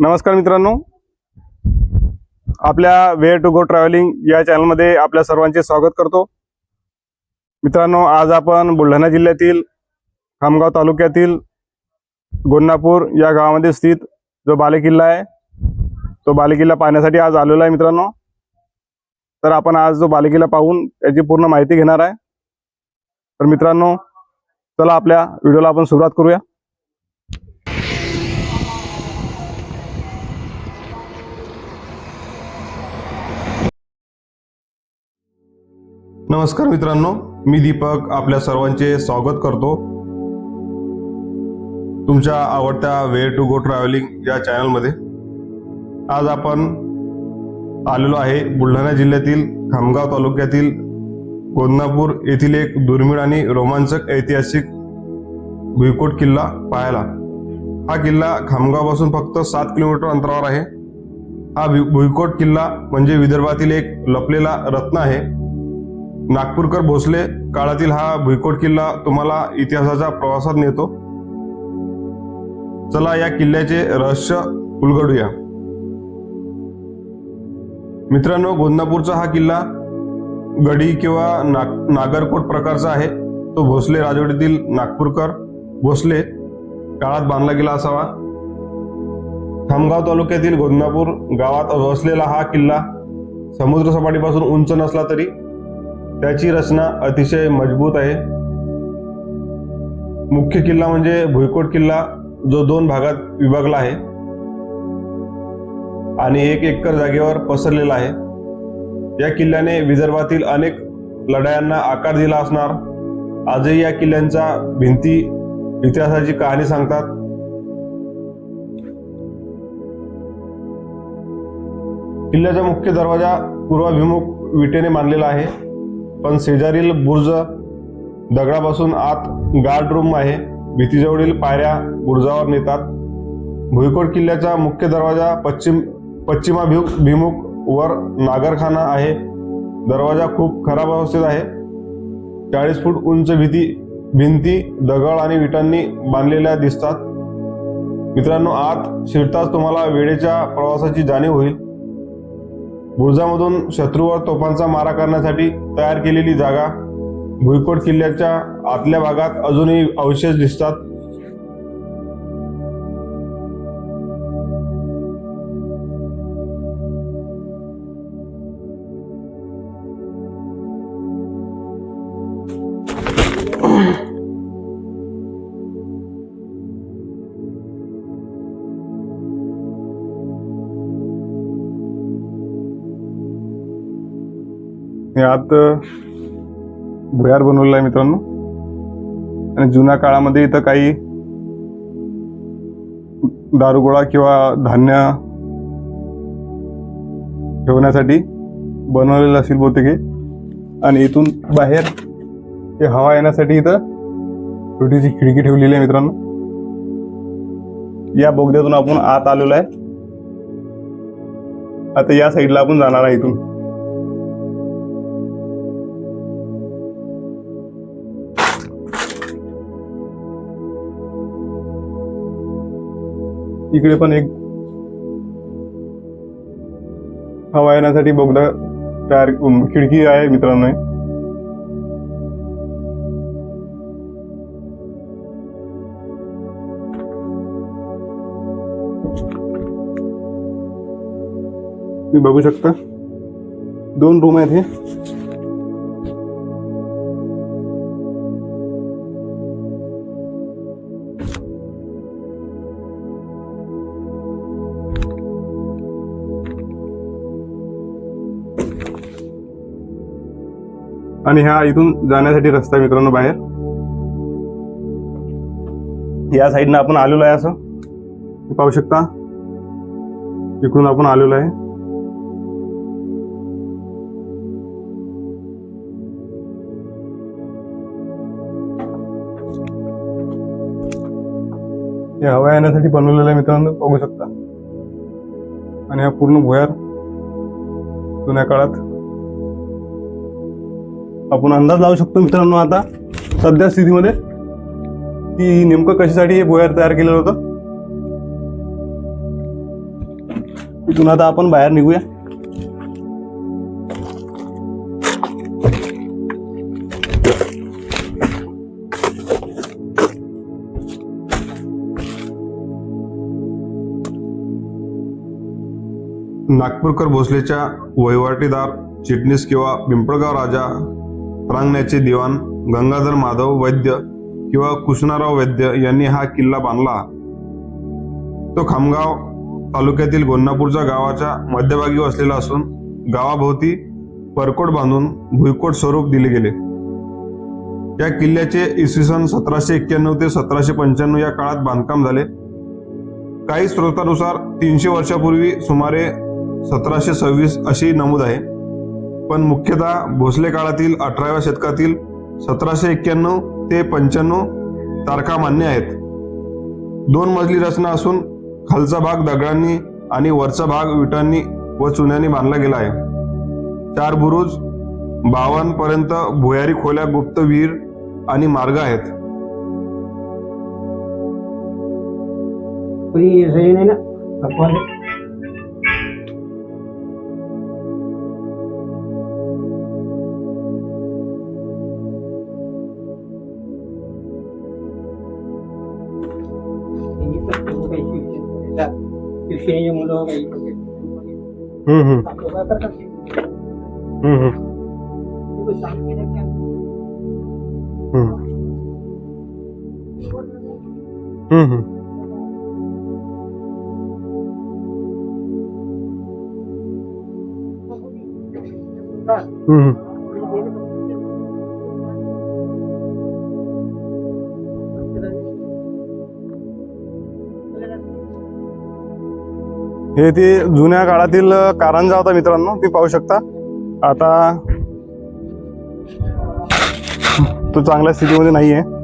नमस्कार मित्रांनो, आपल्या वेअर टू गो ट्रॅव्हलिंग या चॅनलमध्ये आपल्या सर्वांचे स्वागत करतो. मित्रांनो, आज आपण बुलढाणा जिल्ह्यातील खामगाव तालुक्यातील गोन्नापूर या गावामध्ये स्थित जो बालेकिल्ला आहे तो बालेकिल्ला पाहण्यासाठी आज आलेलो आहे मित्रांनो. तर आपण आज जो बालेकिल्ला पाहून त्याची पूर्ण माहिती घेणार आहे. तर मित्रांनो, चला आपल्या व्हिडिओला आपण सुरुवात करूया. नमस्कार मित्रांनो, मी दीपक आपल्या सर्वांचे स्वागत करतो तुमच्या आवडत्या वेअर टू गो ट्रॅव्हलिंग या चॅनलमध्ये. आज आपण आलेलो आहे बुलढाणा जिल्ह्यातील खामगाव तालुक्यातील गोन्नापूर येथील एक दुर्मिळ आणि रोमांचक ऐतिहासिक भुईकोट किल्ला पाहायला. हा किल्ला खामगावपासून फक्त 7 किलोमीटर अंतरावर आहे. हा भुईकोट किल्ला म्हणजे विदर्भातील एक लपलेला रत्न आहे. नागपूरकर भोसले काळातील हा भुईकोट किल्ला तुम्हाला इतिहासाच्या प्रवासात नेतो. चला या किल्ल्याचे रहस्य उलगडूया. मित्रांनो, गोन्नापूरचा हा किल्ला गडी किंवा नागरकोट प्रकारचा आहे. तो भोसले राजवटीतील नागपूरकर भोसले काळात बांधला गेला असावा. खामगाव तालुक्यातील गोन्नापूर गावात वसलेला हा किल्ला समुद्र सपाटीपासून उंच नसला तरी त्याची रचना अतिशय मजबूत आहे. मुख्य किल्ला म्हणजे भुईकोट किल्ला, जो 2 भागात विभागला आहे आणि 1 एकर जागेवर पसरलेला आहे. या किल्ल्याने विदर्भातील अनेक लढायांना आकार दिला असणार. आजही या किल्ल्यांच्या भिंती इतिहासाची कहाणी सांगतात. किल्ल्याचा मुख्य दरवाजा पूर्वाभिमुख विटेने बांधलेला आहे, पण शेजारील बुर्ज दगडापासून आत गार्ड रूम आहे. भीतीजवळील पायऱ्या बुर्जावर नेतात. भुईकोट किल्ल्याचा मुख्य दरवाजा पश्चिमाभिमुख वर नागरखाना आहे. दरवाजा खूप खराब अवस्थेत आहे. 40 फूट उंच भिंती दगड आणि विटांनी बांधलेल्या दिसतात. मित्रांनो, आत शिरताच तुम्हाला वेळेच्या प्रवासाची जाणीव होईल. बुर्जामधून शत्रूवर तोफांचा मारा करण्यासाठी तयार केलेली जागा. भुईकोट किल्ल्याच्या आतल्या भागात अजूनही अवशेष दिसतात. यात भुयार बनवलेला आहे मित्रांनो. आणि जुन्या काळामध्ये इथं काही दारुगोळा किंवा धान्य ठेवण्यासाठी बनवलेलं असेल बहुतेक. आणि इथून बाहेर हे हवा येण्यासाठी इथं छोटीशी खिडकी ठेवलेली आहे मित्रांनो. या बोगद्यातून आपण आत आलेलो आहे. आता या साईडला आपण जाणार आहे. इथून इकडे पण एक हवा येण्यासाठी बोगदा तयार खिडकी आहे मित्रांनो. तुम्ही बघू शकता 2 रूम आहेत. हे आणि हा इथून जाण्यासाठी रस्ता मित्रांनो बाहेर. या साईडनं आपण आलेलो आहे. असं पाहू शकता, इकडून आपण आलेलो आहे. हे हवा येण्यासाठी बनवलेलं आहे मित्रांनो, पाहू शकता. आणि हा पूर्ण भुयार जुन्या काळात आपण अंदाज लावू शकतो मित्रांनो आता सध्या स्थितीमध्ये की नेमकं कशासाठी हे भुयार तयार केलेलं होतं. इथून आता आपण बाहेर निघूया. नागपूरकर भोसलेच्या वहिवाटीदार चिटणीस किंवा पिंपळगाव राजा रांगण्याचे दिवाण गंगाधर माधव वैद्य किंवा कृष्णराव वैद्य यांनी हा किल्ला बांधला. तो खामगाव तालुक्यातील गोन्नापूरच्या गावाच्या मध्यभागी वसलेला असून गावाभोवती परकोट बांधून भुईकोट स्वरूप दिले गेले. या किल्ल्याचे इसवी सन 1791 ते 1795 या काळात बांधकाम झाले. काही स्रोतानुसार 300 वर्षापूर्वी सुमारे 1726 अशी नमूद आहे, पण मुख्यतः भोसले काळातील 18व्या शतकातील 1791 ते 95 तारखा मान्य आहेत. 2 मजली रचना असून खालचा भाग दगडांनी आणि वरचा भाग विटांनी व चुन्यानी बांधला गेला आहे. 4 बुरुज, 52 पर्यंत भुयारी खोल्या, गुप्त विहीर आणि मार्ग आहेत. हे ते जुन्या काळातील कारंजा होता मित्रांनो, ते पाहू शकता. आता तो चांगल्या स्थितीमध्ये नाही आहे.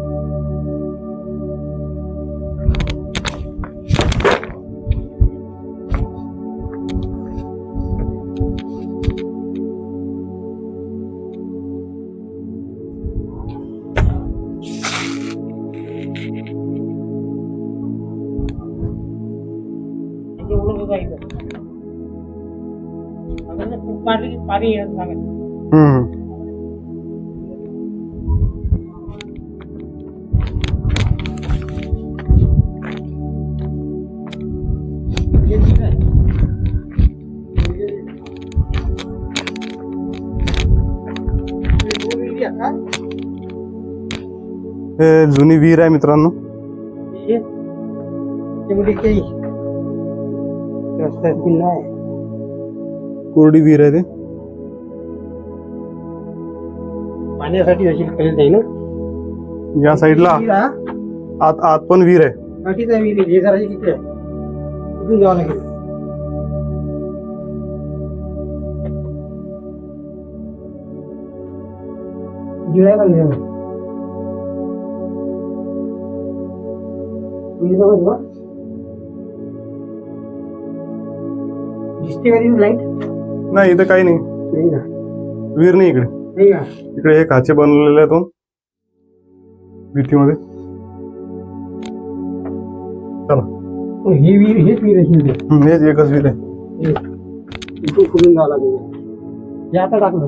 हे जुनी विहीर आहे मित्रांनो. कोरडी विहीर आहे ते. पाण्यासाठी अशी आहे ना. या साईडला आत पण विहीर आहे. हे करायची किती आहे, कुठून जावं लागेल. गिळाय लागले दिसते का तिथे लाईट? नाही, इथं काही नाही. नाही ना, विहीर नाही इकडे. नाही का? इकडे हे काचे बनवलेले आहेत दोन भीतीमध्ये. चला, ही विहीर, हेच विहीर असेल ते. हेच एकच विहीर आहे. इथून खोलून जावं लागेल. हे आता टाकलं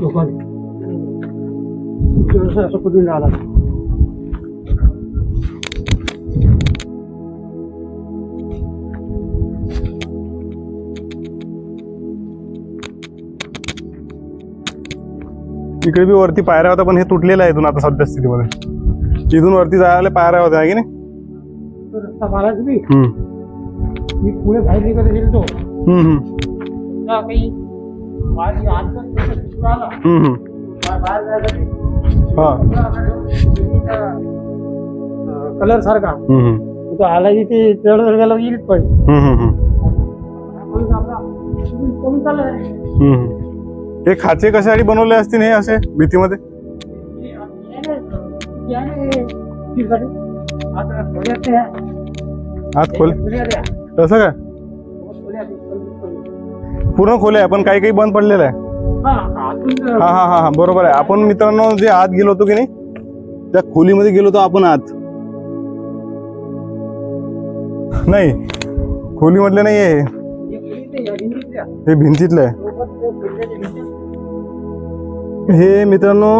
लोकांनी, असं खोलून जावं लागेल. इकडे बी वरती पायऱ्या होत्या, पण हे तुटलेलं आहे इथून आता सध्या स्थितीमध्ये. इथून वरती जायला पायऱ्या होत्या आहे की नाही. रस्ता मारा तुम्ही, मी पुढे बाहेर निघत असेल तो काही कलर सारखा तो आला की ते तेवढं गेला येईलच पाहिजे. हे खाचे कशासाठी बनवले असतील हे असे भीतीमध्ये? आत खोल तसं काय पूर्ण खोले आहे, पण काही काही बंद पडलेलं आहे. हा हा हा बरोबर आहे. आपण मित्रांनो जे आत गेलो होतो की नाही, त्या खोलीमध्ये गेलो होतो आपण आत. नाही, खोली म्हटलं नाही आहे. भिंतीच्या हे भिंतीतलं आहे. सोबत ते किल्ल्याच्या भिंती. हे मित्रांनो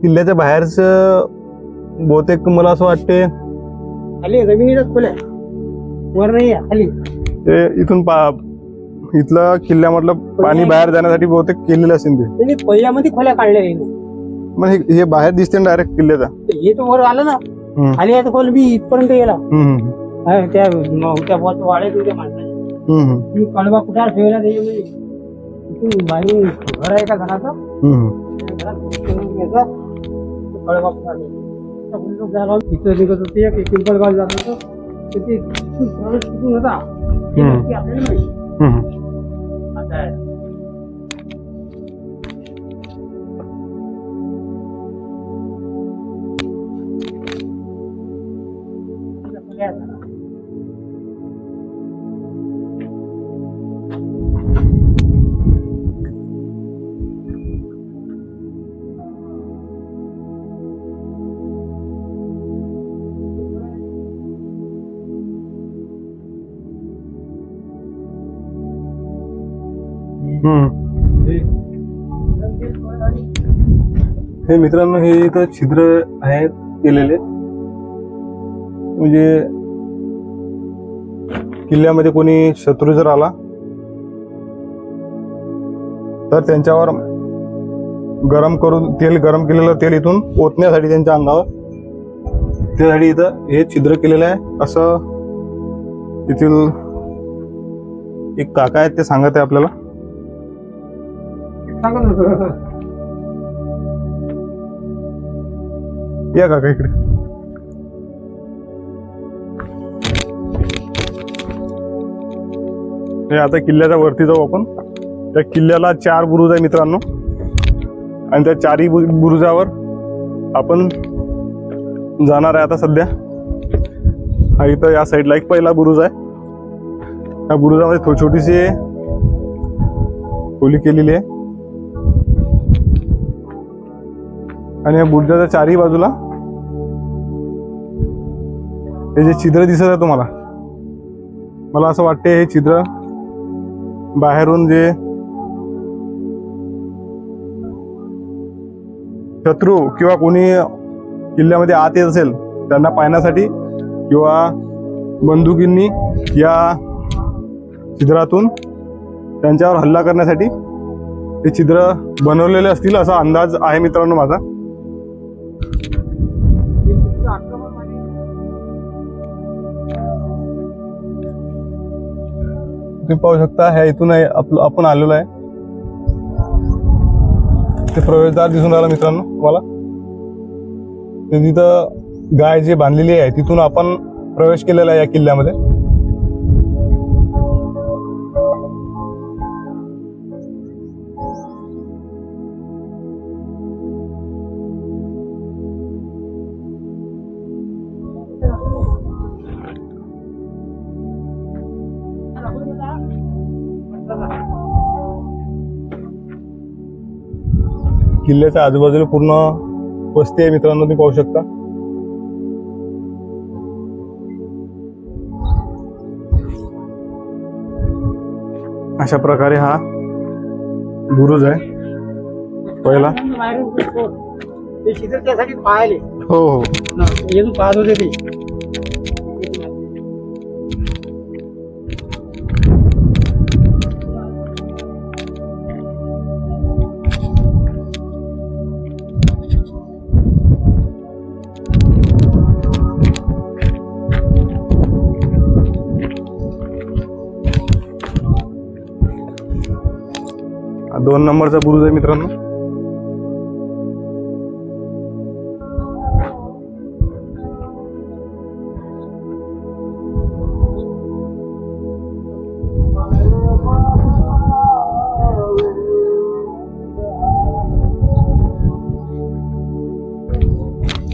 किल्ल्याच्या बाहेरचं बहुतेक मला असं वाटते खाली जमिनीतच खोल्या वर नाही आहे, खाली. ते इथून इथलं किल्ल्यामधलं पाणी बाहेर जाण्यासाठी बहुतेक केलेलं असेल ते. त्यांनी पहिल्यामध्ये खोल्या काढल्या नाही. मग हे बाहेर दिसते डायरेक्ट किल्ल्याचा. हे तर वर आलं ना हम्म. खाली आहे खोल मी इथपर्यंत गेला. हम्म, हा, त्या वाड्यात होत्या माणसाच्या हम्म, मी कळवा कुठे ठेवला त्याच्यामध्ये इथून बाहेरून घर आहे का घराचं हम्म. कळवा इथं निघत होते एक पिंपळगाव जात होतं तर ते प्रवेश कुठून होता ते नक्की आपल्याला माहिती. हम्म. आता आहे. आता खोल्या आहेत ना. हे मित्रांनो हे इथं छिद्र आहेत केलेले, म्हणजे किल्ल्यामध्ये कोणी शत्रू जर आला तर त्यांच्यावर तेल गरम केलेलं तेल इथून ओतण्यासाठी त्यांच्या अंगावर त्यासाठी इथं हे छिद्र केलेलं आहे असं इथील एक काका आहेत ते सांगत आहे आपल्याला. सांगा ना सर. या काका इकडे. हे आता किल्ल्याच्या वरती जाऊ आपण. त्या किल्ल्याला 4 बुरुज आहे मित्रांनो आणि त्या 4ही बुरुजावर आपण जाणार आहे आता सध्या. हा इथं या साईडला एक पहिला बुरुज आहे. त्या बुरुजामध्ये छोटीशी खोली केलेली आहे आणि या बुरुजाच्या 4ही बाजूला हे जे छिद्र दिसत आहे तुम्हाला, मला असं वाटते हे छिद्र बाहेरून जे शत्रू किंवा कोणी किल्ल्यामध्ये आत येत असेल त्यांना पाहण्यासाठी किंवा बंदुकींनी या छिद्रातून त्यांच्यावर हल्ला करण्यासाठी हे छिद्र बनवलेले असतील असा अंदाज आहे मित्रांनो माझा. तुम्ही पाहू शकता ह्या इथून आहे आपण आलेलो आहे. ते प्रवेशद्वार दिसून राहिला मित्रांनो तुम्हाला. ते तिथं गाय जे बांधलेली आहे तिथून आपण प्रवेश केलेला आहे या किल्ल्यामध्ये. किल्ल्याच्या आजूबाजूला पूर्ण वस्ती आहे मित्रांनो, तुम्ही पाहू शकता. अशा प्रकारे हा बुरुज आहे पहिला. ते शिदर त्यासाठी पाहिले. हो हो येऊन पाहत होते ते. 2 नंबरचा बुरुज आहे मित्रांनो.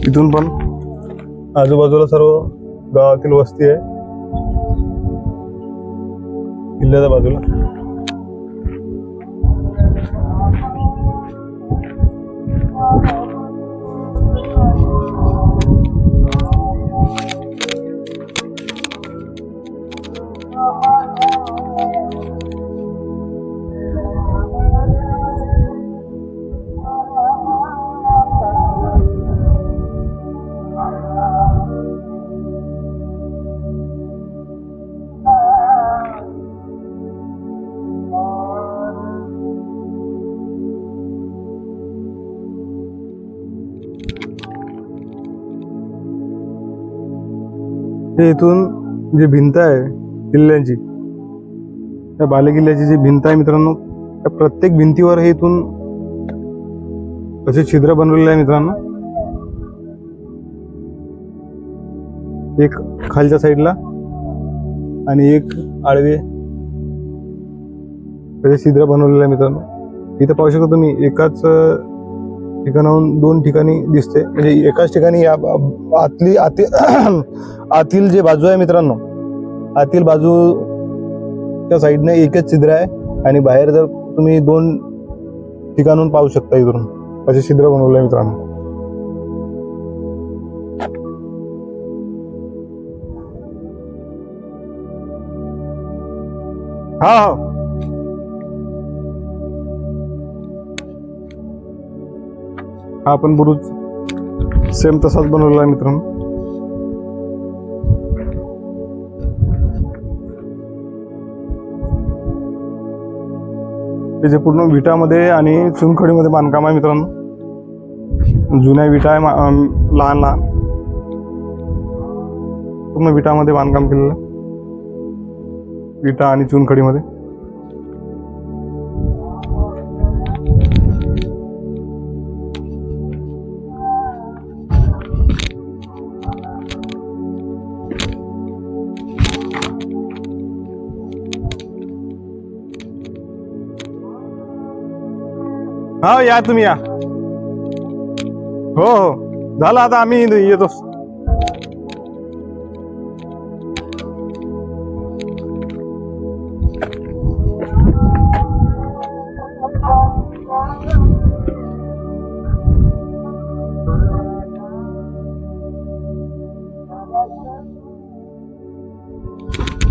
इथून पण आजूबाजूला सर्व गावातील वस्ती आहे किल्ल्याच्या बाजूला. हे इथून जी भिंत आहे किल्ल्याची, त्या बालेकिल्ल्याची जी भिंत आहे मित्रांनो, त्या प्रत्येक भिंतीवर हे इथून असे छिद्र बनवलेले आहे मित्रांनो. एक खालच्या साईडला आणि एक आडवे त्याचे छिद्र बनवलेले आहे मित्रांनो. इथं पाहू शकता तुम्ही, एकाच ठिकाणाहून 2 ठिकाणी दिसते. म्हणजे एकाच ठिकाणी या आतील जे बाजू आहे मित्रांनो, आतील बाजूच्या साईडने एकच छिद्र आहे आणि बाहेर जर तुम्ही 2 ठिकाणून पाहू शकता इथून असे छिद्र बनवले आहे मित्रांनो. हा हा हा पण बुरुज सेम तसाच बनवलेला आहे मित्रांनो. त्याचे पूर्ण विटामध्ये आणि चुनखडीमध्ये बांधकाम आहे मित्रांनो. जुन्या विटा आहे, लहान लहान पूर्ण विटामध्ये बांधकाम केलेलं आहे, विटा आणि चुनखडीमध्ये. हा या तुम्ही या. हो हो झालं, आता आम्ही येतो.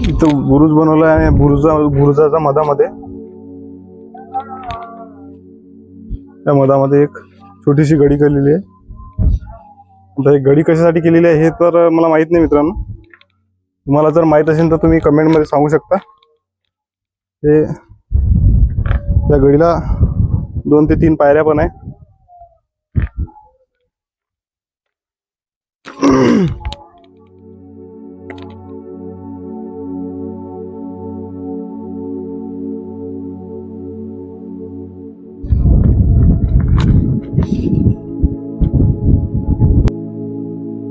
इथं बुरुज बनवला आहे आणि बुरुजाच्या मधामध्ये, त्या मधामध्ये एक छोटीशी गडी केलेली आहे. आता ही गडी कशासाठी केलेली आहे हे तर मला माहित नाही मित्रांनो. तुम्हाला जर माहित असेल तर तुम्ही कमेंटमध्ये सांगू शकता. हे त्या गडीला 2 ते 3 पायऱ्या पण आहे.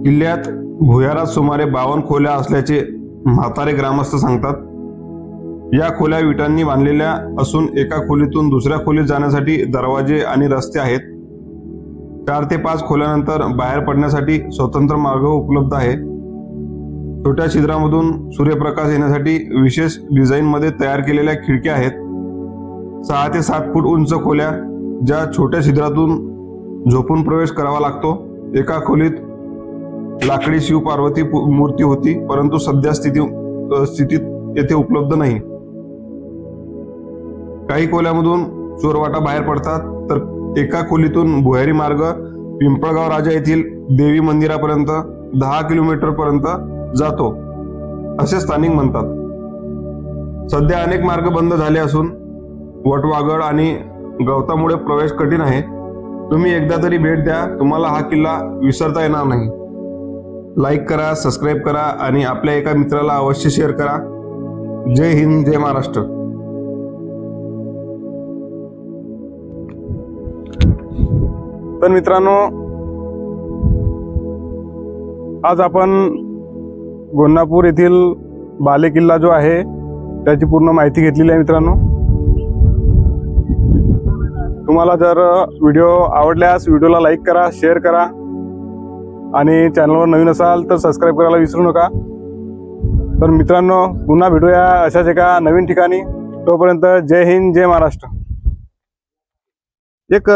किल्ल्यात भुयारात सुमारे 52 खोल्या असल्याचे म्हातारे ग्रामस्थ सांगतात. या खोल्या विटांनी बांधलेल्या असून एका खोलीतून दुसऱ्या खोलीत जाण्यासाठी दरवाजे आणि रस्ते आहेत. 4 ते 5 खोल्यानंतर बाहेर पडण्यासाठी स्वतंत्र मार्ग उपलब्ध आहे. छोट्या छिद्रामधून सूर्यप्रकाश येण्यासाठी विशेष डिझाईनमध्ये तयार केलेल्या खिडक्या आहेत. 6 ते 7 फूट उंच खोल्या, ज्या छोट्या छिद्रातून झोपून प्रवेश करावा लागतो. एका खोलीत लाकडी शिव पार्वती मूर्ती होती, परंतु सध्या स्थितीत येथे उपलब्ध नाही. काही खोल्यामधून चोरवाटा बाहेर पडतात, तर एका खोलीतून भुयारी मार्ग पिंपळगाव राजा येथील देवी मंदिरापर्यंत 10 किलोमीटर पर्यंत जातो, असे स्थानिक म्हणतात. सध्या अनेक मार्ग बंद झाले असून वटवाघळ आणि गवतामुळे प्रवेश कठीण आहे. तुम्ही एकदा तरी भेट द्या, तुम्हाला हा किल्ला विसरता येणार नाही. लाईक करा, सबस्क्राईब करा आणि आपल्या एका मित्राला अवश्य शेअर करा. जय हिंद, जय महाराष्ट्र. तर मित्रांनो, आज आपण गोन्नापूर येथील बालेकिल्ला जो आहे त्याची पूर्ण माहिती घेतलेली आहे मित्रांनो. तुम्हाला जर व्हिडिओ आवडल्यास व्हिडिओला लाईक करा, शेअर करा आणि चॅनलवर नवीन असाल तर सबस्क्राईब करायला विसरू नका. तर मित्रांनो, पुन्हा भेटूया अशाच एका नवीन ठिकाणी. तोपर्यंत जय हिंद, जय महाराष्ट्र. एक